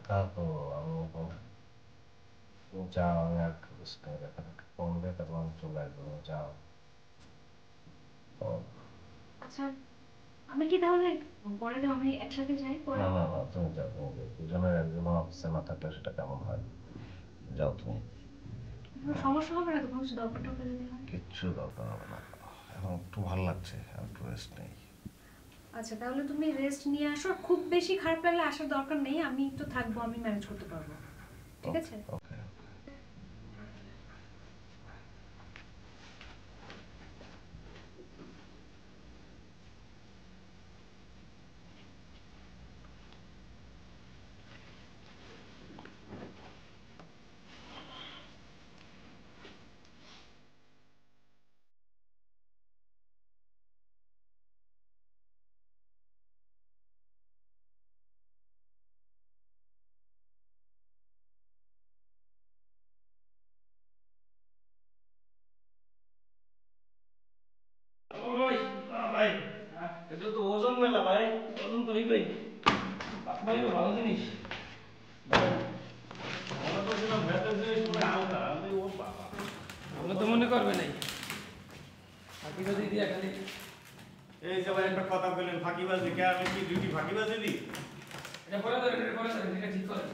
থাকো যাও, আমি আর ফোন দিয়ে তারপর আমি চলে আসবো, যাও। আচ্ছা, আমি কি তাহলে পরে আমি একসাথে যাই পরে? না না না, তুমি যাও, তুমি যাও, দুজনের একজন অফিসে না থাকলে সেটা কেমন হয়? যাও তুমি। কোনো সমস্যা হবে না তো? কোনো কিছু দরকার টরকার যদি হয়? কিচ্ছু দরকার হবে না, এখন একটু ভালো লাগছে, আর একটু রেস্ট নেই। আচ্ছা, তাহলে তুমি রেস্ট নিয়ে আসো। খুব বেশি খারাপ লাগলে আসার দরকার নেই, আমি তো থাকবো, আমি ম্যানেজ করতে পারবো। ঠিক ওকে আছে? ওকে। ওই ভাই, এটা তো ওজন মেলা ভাই, ওজন তো হইবেই। ভাই ভালো জিনিস, মনে করছিলাম ভেতর জিনিস মনে হয় হালকা, আমি ও বাবা। আমরা তো মনে করবে নাই ফাঁকিবাজি দিয়া খালি। এই যে ভাই একটা কথা বললেন ফাঁকিবাজি, কে আমি কি ডিউটি ফাঁকিবাজি দিই? এটা পরে ধরেন, এটা পরে ধরেন, এটা ঠিক করেন।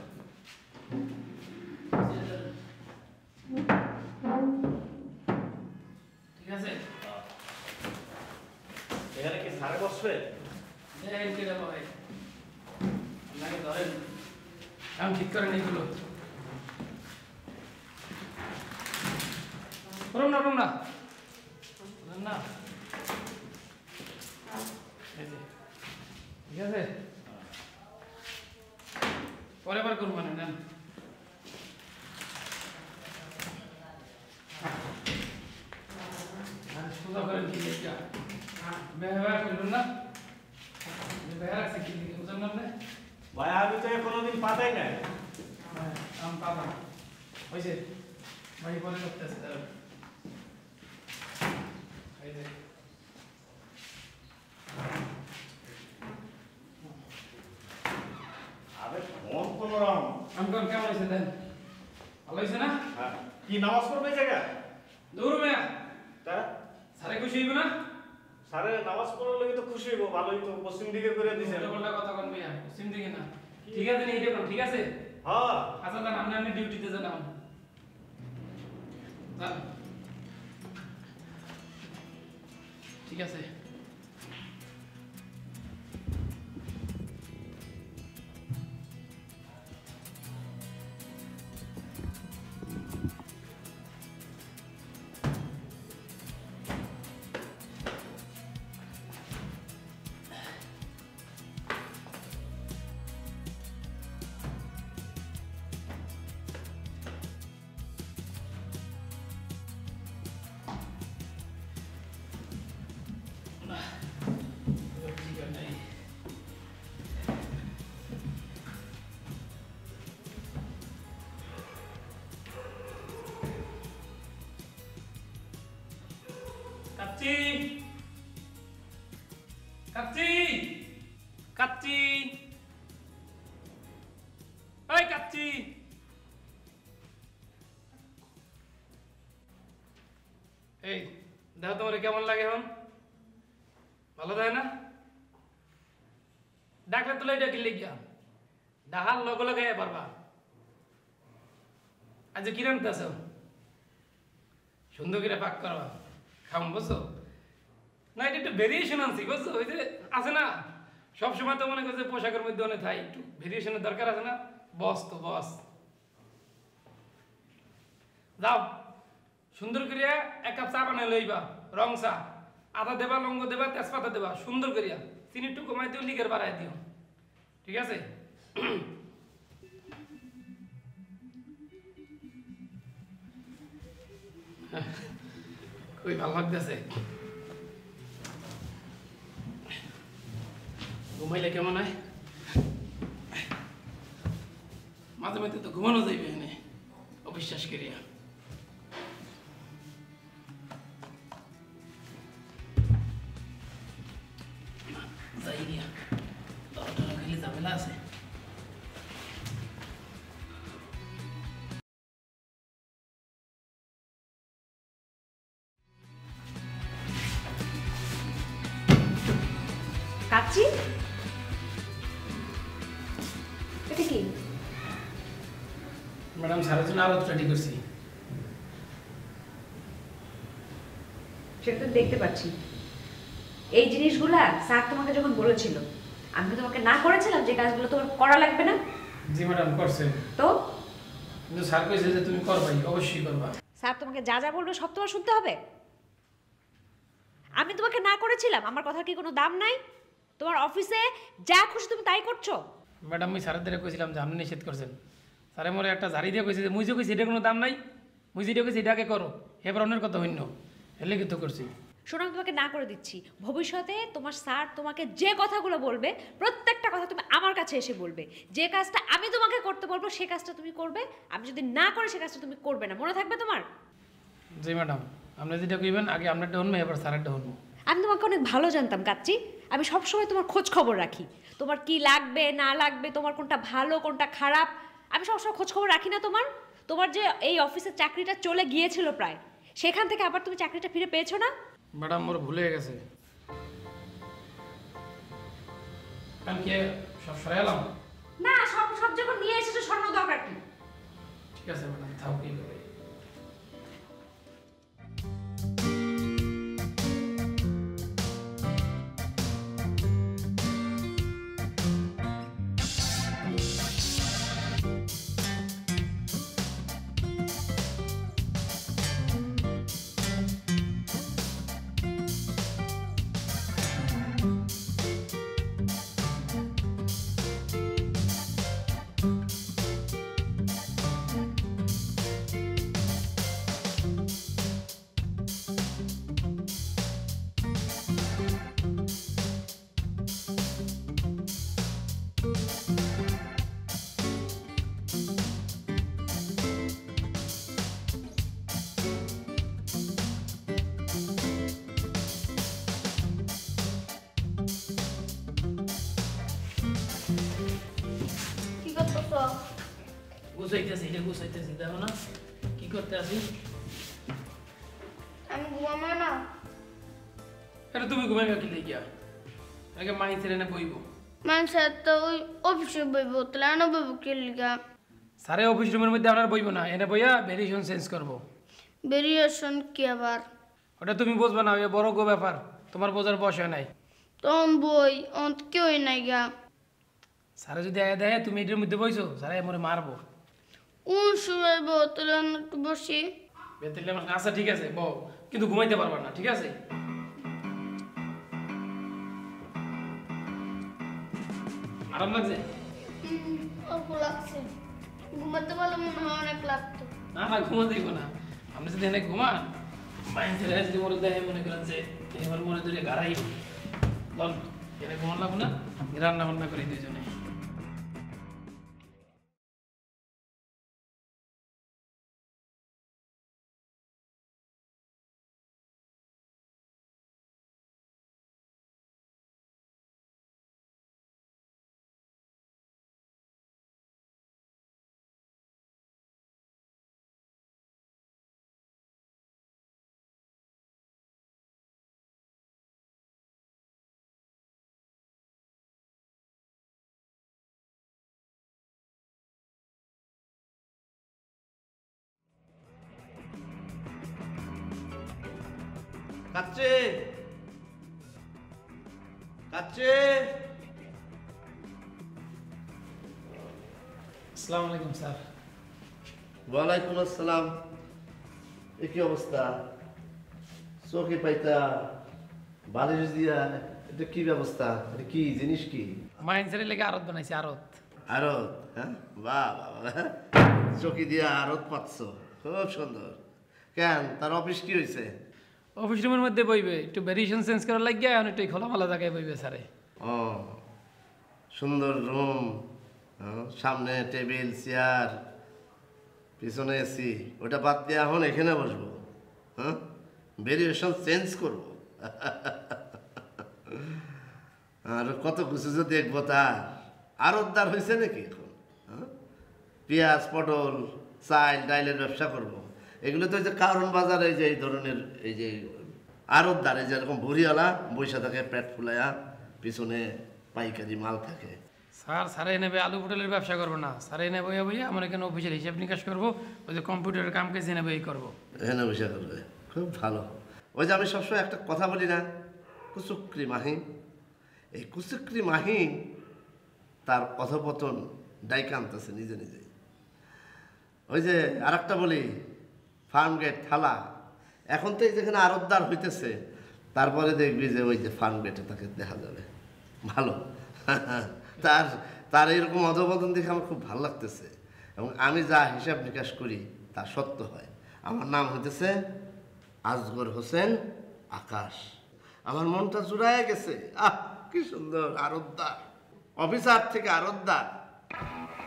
ঠিক আছে, এখানে কি সারে বসবে? দেখেন কেটা ভাই, আপনাকে ধরেন এখন ঠিক করেন এইগুলো। করুন না করুন না করুন না, এই যে, ঠিক আছে, পরে বার করুন মানে নেন। আর সোজা করেন কি এটা ব্যবহার করবেন না, ব্যবহার আছে কি বুঝেন না আপনি? ভাই আমি তো কোনোদিন পাতাই নাই। হ্যাঁ, আম পাতা হয়েছে ভাই, পরে করতেছে দাঁড়ান। এই যে আরে ফোন কোনো রকম। আমকন কেমন হয়েছে দেন? ভালো হয়েছে না? হ্যাঁ, কি নামাজ পড়বে এই জায়গা? দৌড় মেয়া, তা সারে খুশি হইব না? স্যারে নামাজ পড়ার লাগে তো খুশি হইব, ভালোই তো পশ্চিম দিকে করে দিছেন। উল্টা কথা কন মেয়া, পশ্চিম দিকে না। ঠিক আছে নি, এটা কোন ঠিক আছে? হ্যাঁ আচ্ছা দেন, আপনি আপনি ডিউটিতে যান এখন। যান। ঠিক আছে। ঠিক আছে। কাচ্চি কাচ্চি কাচ্চি, ওই কাচ্চি, এই দেখো তোমার কেমন লাগে এখন? ভালো থাকে না? ডাকলে তুলে ডাকিলে গিয়া ডাহার লগে লগে পারবা। আজ কি রান্তাছ? সুন্দর করে পাক করবা, খাম বুঝছো না? এটা একটু ভেরিয়েশন আনছি বুঝছো, ওই যে আছে না সবসময় তো মনে করছে পোশাকের মধ্যে অনেক থাই, একটু ভেরিয়েশনের দরকার আছে না? বস তো বস, যাও সুন্দর করিয়া এক কাপ চা বানাই লইবা, রং চা, আদা দেবা, লঙ্গ দেবা, তেজপাতা দেবা, সুন্দর করিয়া চিনি একটু কমাই দিও, লিগের বাড়াই দিও, ঠিক আছে? খুবই ভালো লাগতেছে। ঘুমাইলে কেমন হয়? মাঝে মাঝে তো ঘুমানো যাইবে এনে, অবিশ্বাস করিয়া। যাই গিয়া, দরটা খেলে ঝামেলা আছে। আমি স্যারের জন্য আরো রেডি করছি। সেটা তো দেখতে পাচ্ছি। এই জিনিসগুলা স্যার তোমাকে যখন বলেছিল, আমি কি তোমাকে না করেছিলাম যে কাজগুলো তোমার করা লাগবে না? জি ম্যাডাম করছে, তো কিন্তু স্যার কইছে যে তুমি করবাই, অবশ্যই করবা। স্যার তোমাকে যা যা বলবে সব তোমার শুনতে হবে? আমি তোমাকে না করেছিলাম, আমার কথার কি কোনো দাম নাই? তোমার অফিসে যা খুশি তুমি তাই করছো। ম্যাডাম আমি স্যারের দ্বারা কইছিলাম যে আপনি নিষেধ করছেন, স্যারে মোরে একটা ঝাড়ি দিয়ে কইছে যে মুই যে কইছি এটা কোনো দাম নাই, মুই যেটা কইছি এটাকে করো, এবার অন্যের কথা হইন্য, এলে কিন্তু করছি। শোনো, আমি তোমাকে না করে দিচ্ছি, ভবিষ্যতে তোমার স্যার তোমাকে যে কথাগুলো বলবে প্রত্যেকটা কথা তুমি আমার কাছে এসে বলবে। যে কাজটা আমি তোমাকে করতে বলবো সে কাজটা তুমি করবে, আমি যদি না করে সে কাজটা তুমি করবে না, মনে থাকবে তোমার? জি ম্যাডাম, আপনি যেটা কইবেন আগে আপনারটা শুনবো, এবার স্যারেরটা শুনবো। আমি তোমাকে অনেক ভালো জানতাম কাচ্চি, আমি সবসময় তোমার খোঁজ খবর রাখি, তোমার কি লাগবে না লাগবে, তোমার কোনটা ভালো কোনটা খারাপ, আমি সবসময় খোঁজ খবর রাখি না তোমার? তোমার যে এই অফিসের চাকরিটা চলে গিয়েছিল প্রায়, সেখান থেকে আবার তুমি চাকরিটা ফিরে পেয়েছো না? ম্যাডাম মোর ভুলে গেছে, কারণ কি সব সরে এলাম। না, সব সব যখন নিয়ে এসেছো সরানো দরকার কি? ঠিক আছে ম্যাডাম, থাও কি করে। কি করতেছ? গুছাইতেছি, এটা গুছাইতেছি, দেখো না কি করতে আছি। আমি ঘুমাবো না। এটা তুমি ঘুমাইবা কি লেগিয়া? আগে মাই ছেড়ে না বইব। মানুষের তো ওই অফিসে বইব, তাহলে আনো বইব কে লিগা? স্যারে অফিস রুমের মধ্যে আপনার বইব না, এনে বইয়া ভেরিয়েশন চেঞ্জ করবো। ভেরিয়েশন কি আবার? ওটা তুমি বুঝবে না, ওই বড় গো ব্যাপার, তোমার বোঝার বয়স হয় নাই। তখন বই অন্ত কেউই নাই গা। স্যারে যদি আয়া দেয় তুমি এটার মধ্যে বইছো, স্যারে মরে মারবো। শুয়াইব, তাহলে আমি একটু বসি। বেতলে আমার আচ্ছা ঠিক আছে বউ, কিন্তু ঘুমাইতে পারবা না, ঠিক আছে? আরাম লাগছে? অল্প লাগছে, ঘুমাতে পারলে মনে হয় অনেক লাগতো। না না, ঘুমা দিব না। আপনি যদি এনে ঘুমান, মাইন্ড ছেড়ে যদি মরে দেয়, মনে করেন যে এবার মরে ধরে গাড়াই লন, এনে ঘুমান লাগবো না, রান্না বান্না করি দুজনে। কাচ্চে কাচ্চে আসসালামু আলাইকুম স্যার। ওয়ালাইকুম আসসালাম। এ কি অবস্থা? চোখে পাইতা বালিশ দিয়া, এটা কি ব্যবস্থা? এটা কি জিনিস? কি মাইন্ড ছেড়ে লেগে আরত বানাইছি, আরত। আরত? হ্যাঁ, বাহ বাহ, চোখে দিয়া আরত পাচ্ছ, খুব সুন্দর। কেন, তার অফিস কি হয়েছে? অফিস রুমের মধ্যে বইবে, একটু ভেরিয়েশন চেঞ্জ করার লাগিয়ে এখন একটু খোলামেলা জায়গায় বইবে স্যারে। ও, সুন্দর রুম, সামনে টেবিল চেয়ার, পিছনে এসি, ওটা বাদ দিয়ে এখন এখানে বসবো? হ্যাঁ, ভেরিয়েশন চেঞ্জ করবো। আর কত কিছু যে দেখবো, তার আরতদার হয়েছে নাকি এখন? হ্যাঁ, পেঁয়াজ পটল চাল ডাইলের ব্যবসা করব। এগুলো তো এই যে কারণ বাজারে যে এই ধরনের এই যে আরতদার, এই যে এরকম ভুড়িওয়ালা বৈশা থাকে, পেট ফুলাইয়া, পিছনে পাইকারি মাল থাকে। স্যারে নেবে আলু পটলের ব্যবসা করবো না, স্যারে নেবে বইয়া বইয়া আমার এখানে অফিসের হিসাব নিকাশ করবো, ওই যে কম্পিউটারের কাম কাজ নেবে এই করবো। এখানে বসে করবে, খুব ভালো। ওই যে আমি সবসময় একটা কথা বলি না, কুচুকরি মাহিন। এই কুচুকরি মাহিন তার অধপতন ডাইকা আনতেছে নিজে নিজে। ওই যে আর একটা বলি, ফার্ম গেট থালা, এখন তো এই যেখানে আরতদার হইতেছে, তারপরে দেখবি যে ওই যে ফার্ম গেটে তাকে দেখা যাবে। ভালো তার তার এরকম অধপতন দেখে আমার খুব ভালো লাগতেছে, এবং আমি যা হিসাব নিকাশ করি তা সত্য হয়। আমার নাম হইতেছে আজগর হোসেন আকাশ। আমার মনটা জুড়ায় গেছে। আহ, কি সুন্দর! আরতদার, অফিসার থেকে আরতদার।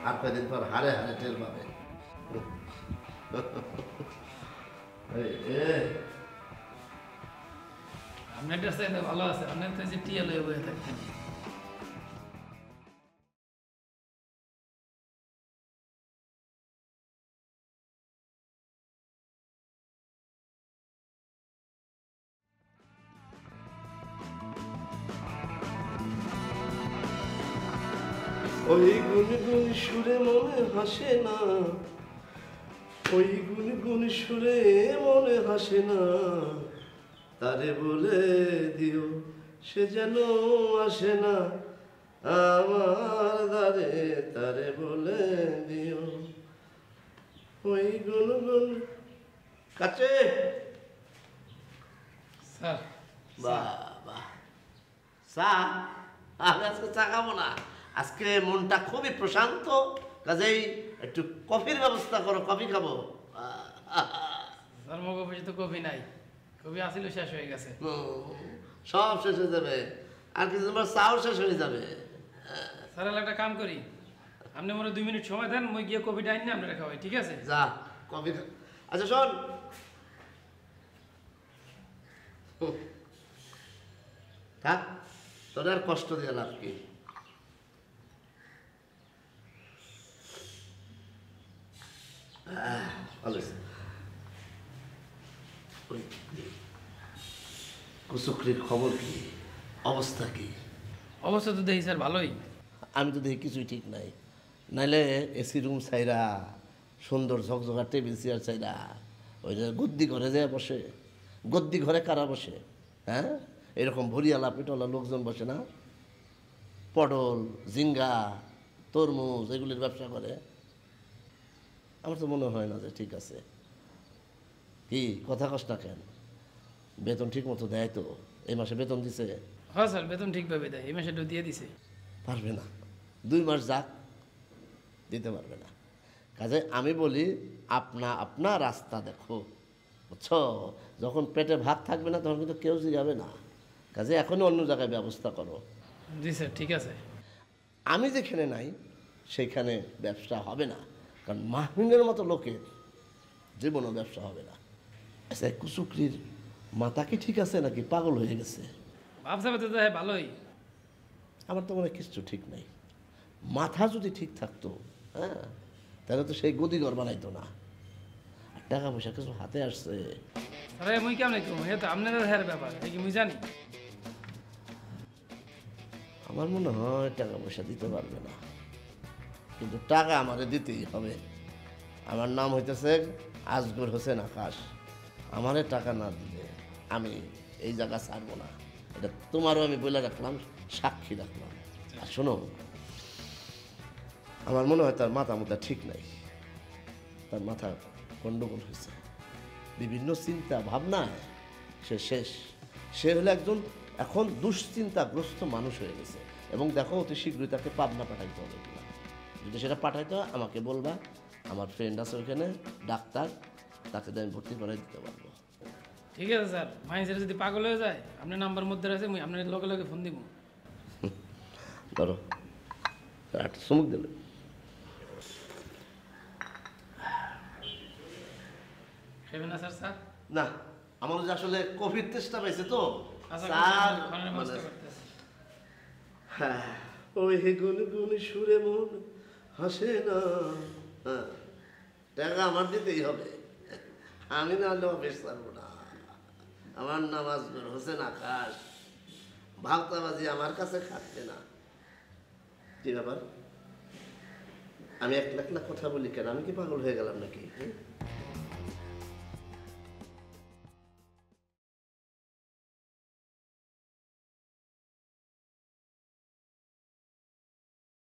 আর কয়েকদিন পর হারে হারে টের পাবে। আপনার চাইতে ভালো আছে, আপনার তো যে টিএল হয়ে বয়ে থাকতেন। ওই গুনগুন সুরে মনে হাসে না, ওই গুনগুন সুরে মনে হাসে না, তারে বলে দিও সে যেন আসে না আমার দ্বারে, তারে বলে দিও। ওই গুনগুন কাছে। স্যার বাবা চা, আমি আজকে চা খাবো না। আজকে মনটা খুবই প্রশান্ত, কাজেই একটু কফির ব্যবস্থা করো, কফি খাবো। স্যার মগ অফিসে তো কফি নাই, কফি আসিল শেষ হয়ে গেছে। সব শেষ হয়ে যাবে, আর কিছু তোমার চাও শেষ হয়ে যাবে। স্যার একটা কাম করি, আপনি মনে 2 মিনিট সময় দেন, মই গিয়ে কফিটা আইন না আপনারা খাওয়াই, ঠিক আছে? যা কফি আচ্ছা শোন, থাক, তোর আর কষ্ট দিয়ে লাভ কি? ভালো হয়েছে। ওই কুচুকরির খবর কি, অবস্থা কি? অবস্থা তো দেখি স্যার ভালোই। আমি তো দেখি কিছুই ঠিক নাই। নাইলে এসি রুম চাইরা, সুন্দর ঝকঝকা টেবিল চেয়ার চাইরা, ওই যে গদ্দি ঘরে যায় বসে। গদ্দি ঘরে কারা বসে? হ্যাঁ, এরকম ভরিয়ালা পিটলা লোকজন বসে না? পটল, ঝিঙ্গা, তরমুজ এগুলির ব্যবসা করে। আমার তো মনে হয় না যে ঠিক আছে। কি কথা কস না কেন? বেতন ঠিক মতো দেয় তো? এই মাসে বেতন দিছে? হ্যাঁ স্যার বেতন ঠিকভাবে দেয়, এই মাসে দিয়ে দিছে। পারবে না, 2 মাস যাক, দিতে পারবে না। কাজে আমি বলি, আপনার রাস্তা দেখো, বুঝছো? যখন পেটে ভাত থাকবে না তখন কিন্তু কেউ যাবে না। কাজে এখনই অন্য জায়গায় ব্যবস্থা করো। জি স্যার ঠিক আছে। আমি যেখানে নাই সেখানে ব্যবসা হবে না, কারণ মাহিনের মতো লোকের জীবনও ব্যবসা হবে না। আচ্ছা, কুচুকরির মাথা কি ঠিক আছে নাকি পাগল হয়ে গেছে? ভাবছে তো ভালোই। আমার তো মনে হয় কিছু ঠিক নাই। মাথা যদি ঠিক থাকতো, হ্যাঁ, তাহলে তো সেই গদিঘর বানাইতো না। আর টাকা পয়সা কিছু হাতে আসছে। আরে মুই কেমন কম, এ তো আপনাদের হের ব্যাপার, এই কি মুই জানি? আমার মনে হয় টাকা পয়সা দিতে পারবে না, কিন্তু টাকা আমারে দিতেই হবে। আমার নাম হইতেছে আজগর হোসেন আকাশ। আমারে টাকা না দিলে আমি এই জায়গা ছাড়বো না। এটা তোমারও আমি বলে রাখলাম, সাক্ষী রাখলাম। আর শোনো, আমার মনে হয় তার মাথা ঠিক নাই, তার মাথা গণ্ডগোল হয়েছে। বিভিন্ন চিন্তা ভাবনায় সে শেষ। সে হলো একজন এখন দুশ্চিন্তাগ্রস্ত মানুষ হয়ে গেছে। এবং দেখো, অতি শীঘ্রই তাকে পাবনা পাঠাইতে হবে কিনা। যদি সেটা পাঠাইতে হয় আমাকে বলবা, আমার ফ্রেন্ড আছে ওইখানে ডাক্তার, তাকে আমি ভর্তি করাই দিতে পারবো। ঠিক আছে স্যার, মাইন্সের যদি পাগল হয়ে যায় আপনার নাম্বার মধ্যে আছে, মুই আপনার লগে লগে ফোন দিব। ধরো, একটা চুমুক দিলে। খাবেন না স্যার? স্যার না, আমার যে আসলে কফির তেষ্টা পাইছে তো। আচ্ছা, স্যার, খানের ব্যবস্থা করতেছি। হ্যাঁ, ওই গুনগুন সুরে মন হাসে না। হ্যাঁ, টাকা আমার দিতেই হবে, আমি না হলে অফিস ছাড়বো না। আমার নাম আজগর হোসেন আকাশ। ভাবতাবাজি আমার কাছে খাটবে না। কি ব্যাপার? আমি এক লাখ লাখ কথা বলি কেন? আমি কি পাগল হয়ে গেলাম নাকি?